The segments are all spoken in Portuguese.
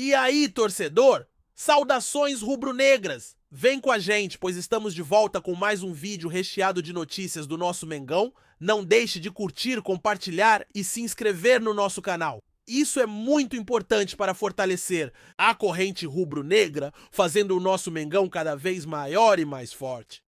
E aí, torcedor? Saudações rubro-negras! Vem com a gente, pois estamos de volta com mais um vídeo recheado de notícias do nosso Mengão. Não deixe de curtir, compartilhar e se inscrever no nosso canal. Isso é muito importante para fortalecer a corrente rubro-negra, fazendo o nosso Mengão cada vez maior e mais forte.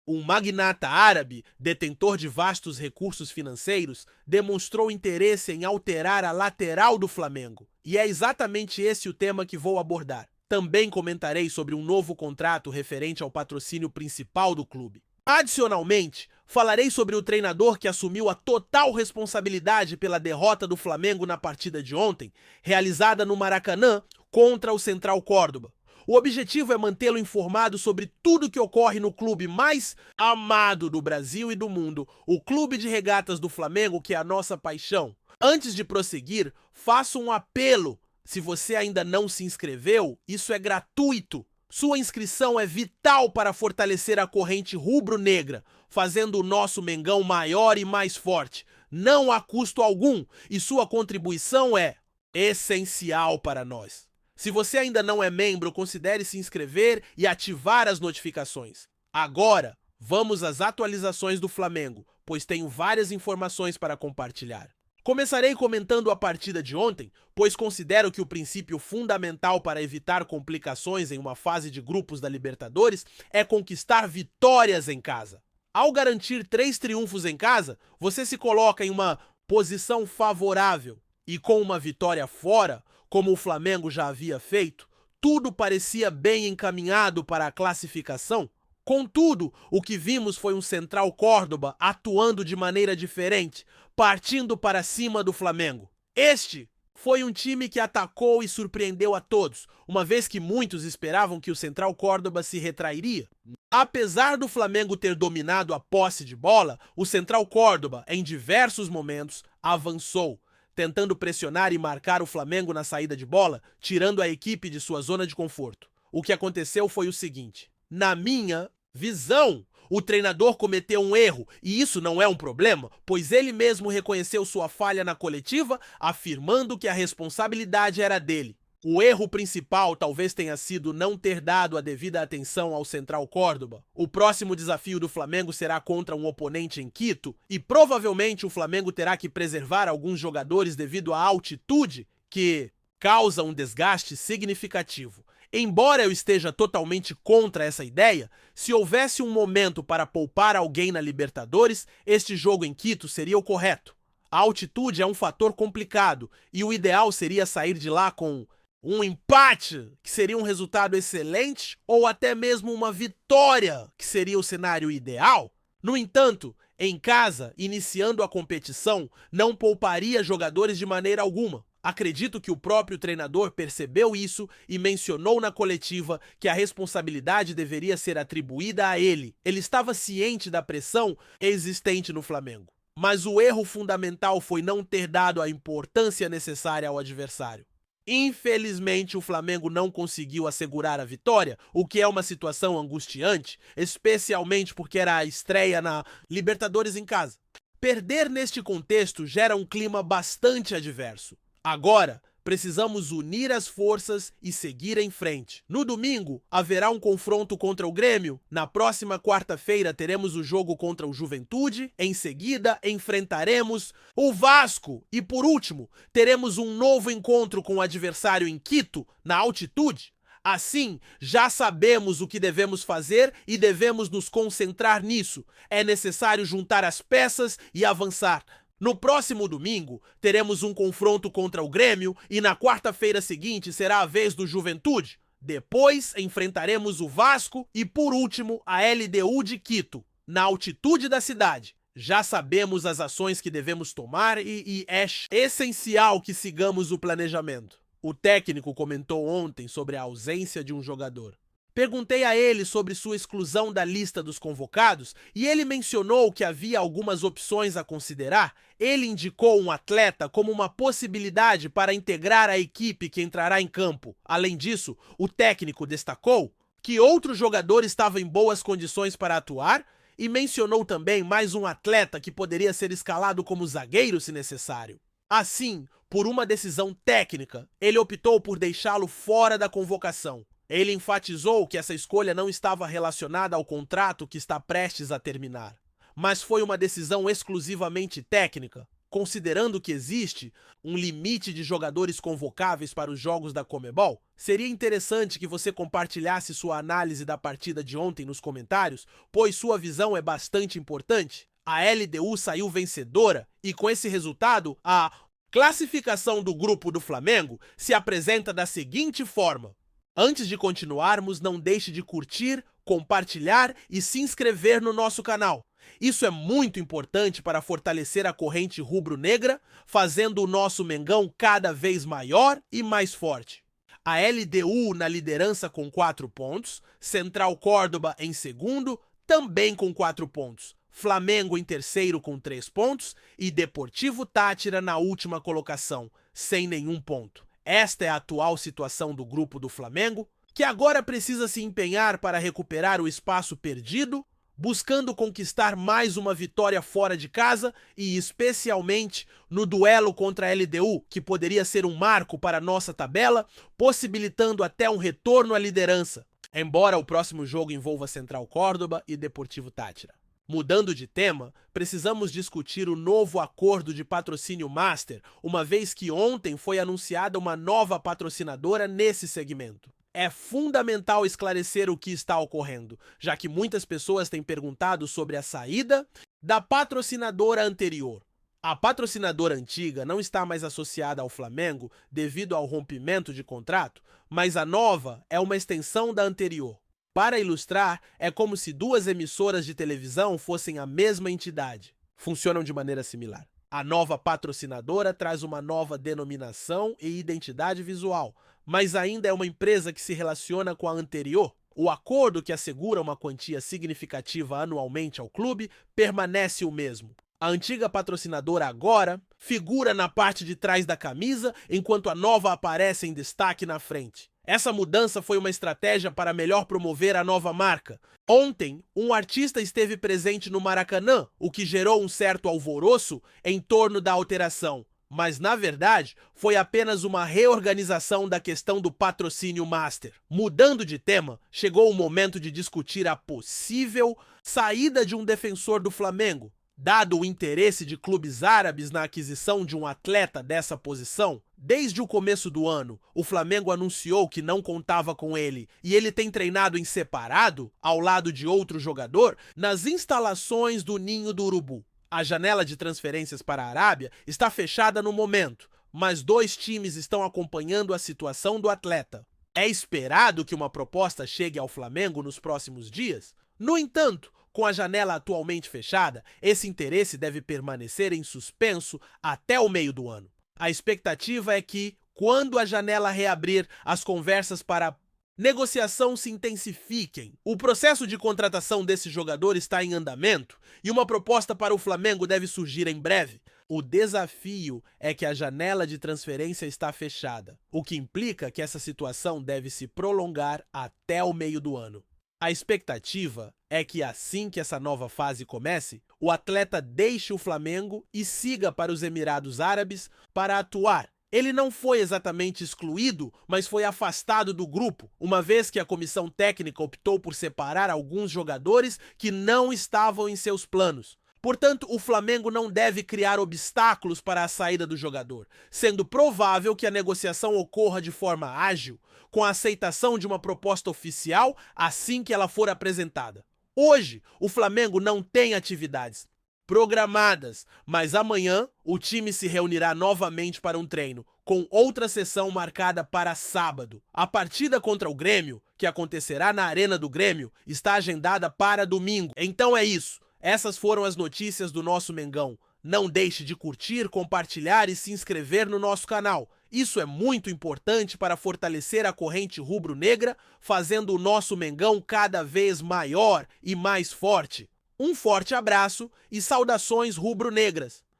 Um magnata árabe, detentor de vastos recursos financeiros, demonstrou interesse em alterar a lateral do Flamengo. E é exatamente esse o tema que vou abordar. Também comentarei sobre um novo contrato referente ao patrocínio principal do clube. Adicionalmente, falarei sobre o treinador que assumiu a total responsabilidade pela derrota do Flamengo na partida de ontem, realizada no Maracanã contra o Central Córdoba. O objetivo é mantê-lo informado sobre tudo que ocorre no clube mais amado do Brasil e do mundo, o Clube de Regatas do Flamengo, que é a nossa paixão. Antes de prosseguir, faço um apelo. Se você ainda não se inscreveu, isso é gratuito. Sua inscrição é vital para fortalecer a corrente rubro-negra, fazendo o nosso Mengão maior e mais forte. Não há custo algum e sua contribuição é essencial para nós. Se você ainda não é membro, considere se inscrever e ativar as notificações. Agora, vamos às atualizações do Flamengo, pois tenho várias informações para compartilhar. Começarei comentando a partida de ontem, pois considero que o princípio fundamental para evitar complicações em uma fase de grupos da Libertadores é conquistar vitórias em casa. Ao garantir 3 triunfos em casa, você se coloca em uma posição favorável e com uma vitória fora, como o Flamengo já havia feito, tudo parecia bem encaminhado para a classificação. Contudo, o que vimos foi um Central Córdoba atuando de maneira diferente, partindo para cima do Flamengo. Este foi um time que atacou e surpreendeu a todos, uma vez que muitos esperavam que o Central Córdoba se retrairia. Apesar do Flamengo ter dominado a posse de bola, o Central Córdoba, em diversos momentos, avançou, tentando pressionar e marcar o Flamengo na saída de bola, tirando a equipe de sua zona de conforto. O que aconteceu foi o seguinte: na minha visão, o treinador cometeu um erro, e isso não é um problema, pois ele mesmo reconheceu sua falha na coletiva, afirmando que a responsabilidade era dele. O erro principal talvez tenha sido não ter dado a devida atenção ao Central Córdoba. O próximo desafio do Flamengo será contra um oponente em Quito e provavelmente o Flamengo terá que preservar alguns jogadores devido à altitude, que causa um desgaste significativo. Embora eu esteja totalmente contra essa ideia, se houvesse um momento para poupar alguém na Libertadores, este jogo em Quito seria o correto. A altitude é um fator complicado e o ideal seria sair de lá com um empate, que seria um resultado excelente, ou até mesmo uma vitória, que seria o cenário ideal. No entanto, em casa, iniciando a competição, não pouparia jogadores de maneira alguma. Acredito que o próprio treinador percebeu isso e mencionou na coletiva que a responsabilidade deveria ser atribuída a ele. Ele estava ciente da pressão existente no Flamengo. Mas o erro fundamental foi não ter dado a importância necessária ao adversário. Infelizmente, o Flamengo não conseguiu assegurar a vitória, o que é uma situação angustiante, especialmente porque era a estreia na Libertadores em casa. Perder neste contexto gera um clima bastante adverso. Agora, precisamos unir as forças e seguir em frente. No domingo, haverá um confronto contra o Grêmio. Na próxima quarta-feira, teremos o jogo contra o Juventude. Em seguida, enfrentaremos o Vasco. E por último, teremos um novo encontro com o adversário em Quito, na altitude. Assim, já sabemos o que devemos fazer e devemos nos concentrar nisso. É necessário juntar as peças e avançar. No próximo domingo, teremos um confronto contra o Grêmio e na quarta-feira seguinte será a vez do Juventude. Depois, enfrentaremos o Vasco e, por último, a LDU de Quito, na altitude da cidade. Já sabemos as ações que devemos tomar e é essencial que sigamos o planejamento. O técnico comentou ontem sobre a ausência de um jogador. Perguntei a ele sobre sua exclusão da lista dos convocados e ele mencionou que havia algumas opções a considerar. Ele indicou um atleta como uma possibilidade para integrar a equipe que entrará em campo. Além disso, o técnico destacou que outro jogador estava em boas condições para atuar e mencionou também mais um atleta que poderia ser escalado como zagueiro se necessário. Assim, por uma decisão técnica, ele optou por deixá-lo fora da convocação. Ele enfatizou que essa escolha não estava relacionada ao contrato que está prestes a terminar, mas foi uma decisão exclusivamente técnica, considerando que existe um limite de jogadores convocáveis para os jogos da Conmebol. Seria interessante que você compartilhasse sua análise da partida de ontem nos comentários, pois sua visão é bastante importante. A LDU saiu vencedora e, com esse resultado, a classificação do grupo do Flamengo se apresenta da seguinte forma. Antes de continuarmos, não deixe de curtir, compartilhar e se inscrever no nosso canal. Isso é muito importante para fortalecer a corrente rubro-negra, fazendo o nosso Mengão cada vez maior e mais forte. A LDU na liderança com 4 pontos, Central Córdoba em segundo, também com 4 pontos. Flamengo em terceiro com 3 pontos e Deportivo Táchira na última colocação, sem nenhum ponto. Esta é a atual situação do grupo do Flamengo, que agora precisa se empenhar para recuperar o espaço perdido, buscando conquistar mais uma vitória fora de casa e especialmente no duelo contra a LDU, que poderia ser um marco para nossa tabela, possibilitando até um retorno à liderança, embora o próximo jogo envolva Central Córdoba e Deportivo Táchira. Mudando de tema, precisamos discutir o novo acordo de patrocínio Master, uma vez que ontem foi anunciada uma nova patrocinadora nesse segmento. É fundamental esclarecer o que está ocorrendo, já que muitas pessoas têm perguntado sobre a saída da patrocinadora anterior. A patrocinadora antiga não está mais associada ao Flamengo devido ao rompimento de contrato, mas a nova é uma extensão da anterior. Para ilustrar, é como se 2 emissoras de televisão fossem a mesma entidade. Funcionam de maneira similar. A nova patrocinadora traz uma nova denominação e identidade visual, mas ainda é uma empresa que se relaciona com a anterior. O acordo que assegura uma quantia significativa anualmente ao clube permanece o mesmo. A antiga patrocinadora agora figura na parte de trás da camisa, enquanto a nova aparece em destaque na frente. Essa mudança foi uma estratégia para melhor promover a nova marca. Ontem, um artista esteve presente no Maracanã, o que gerou um certo alvoroço em torno da alteração. Mas, na verdade, foi apenas uma reorganização da questão do patrocínio Master. Mudando de tema, chegou o momento de discutir a possível saída de um defensor do Flamengo. Dado o interesse de clubes árabes na aquisição de um atleta dessa posição, desde o começo do ano, o Flamengo anunciou que não contava com ele e ele tem treinado em separado, ao lado de outro jogador, nas instalações do Ninho do Urubu. A janela de transferências para a Arábia está fechada no momento, mas 2 times estão acompanhando a situação do atleta. É esperado que uma proposta chegue ao Flamengo nos próximos dias. No entanto, com a janela atualmente fechada, esse interesse deve permanecer em suspenso até o meio do ano. A expectativa é que, quando a janela reabrir, as conversas para negociação se intensifiquem. O processo de contratação desse jogador está em andamento e uma proposta para o Flamengo deve surgir em breve. O desafio é que a janela de transferência está fechada, o que implica que essa situação deve se prolongar até o meio do ano. A expectativa é que assim que essa nova fase comece, o atleta deixe o Flamengo e siga para os Emirados Árabes para atuar. Ele não foi exatamente excluído, mas foi afastado do grupo, uma vez que a comissão técnica optou por separar alguns jogadores que não estavam em seus planos. Portanto, o Flamengo não deve criar obstáculos para a saída do jogador, sendo provável que a negociação ocorra de forma ágil, com a aceitação de uma proposta oficial assim que ela for apresentada. Hoje, o Flamengo não tem atividades programadas, mas amanhã o time se reunirá novamente para um treino, com outra sessão marcada para sábado. A partida contra o Grêmio, que acontecerá na Arena do Grêmio, está agendada para domingo. Então é isso. Essas foram as notícias do nosso Mengão. Não deixe de curtir, compartilhar e se inscrever no nosso canal. Isso é muito importante para fortalecer a corrente rubro-negra, fazendo o nosso Mengão cada vez maior e mais forte. Um forte abraço e saudações rubro-negras!